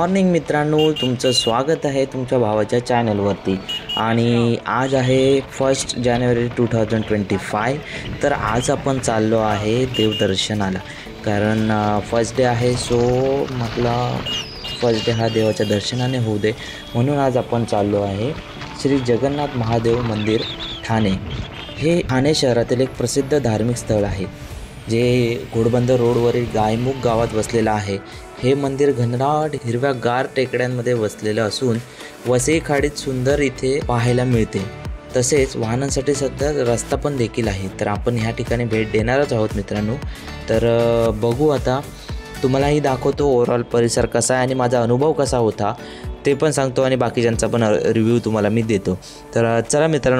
Morning मित्रांनो, तुमचं स्वागत आहे तुमच्या भावाच्या चॅनलवरती। आणि आज आहे 1 जानेवारी 2025। तर आज आपण चाललो आहे देवदर्शनाला, कारण फर्स्ट डे आहे। सो म्हटलं फर्स्ट डे हा देवाच्या दर्शनाने होऊ दे, म्हणून आज आपण चाललो आहे श्री जगन्नाथ महादेव मंदिर ठाणे। हे ठाणे शहरातील एक प्रसिद्ध धार्मिक स्थळ आहे, जे घोडबंदर रोडवरील गायमुख गावात वसलेलं आहे। हे मंदिर घनदाट हिरव्यागार टेकड्यांमध्ये वसलेलं असून वसई खाडीत सुंदर इथे पाहायला मिळते। तसेच वाहनांसाठी सध्या रस्ता पण देखील आहे। तर आपण ह्या ठिकाणी भेट देणारच आहोत मित्रांनो। तर बघू, आता तुम्हालाही दाखवतो ओव्हरऑल परिसर कसा आहे आणि माझा अनुभव कसा होता ते पण सांगतो, आणि बाकीच्यांचा पण रिव्ह्यू तुम्हाला मी देतो। तर चला मित्रांनो,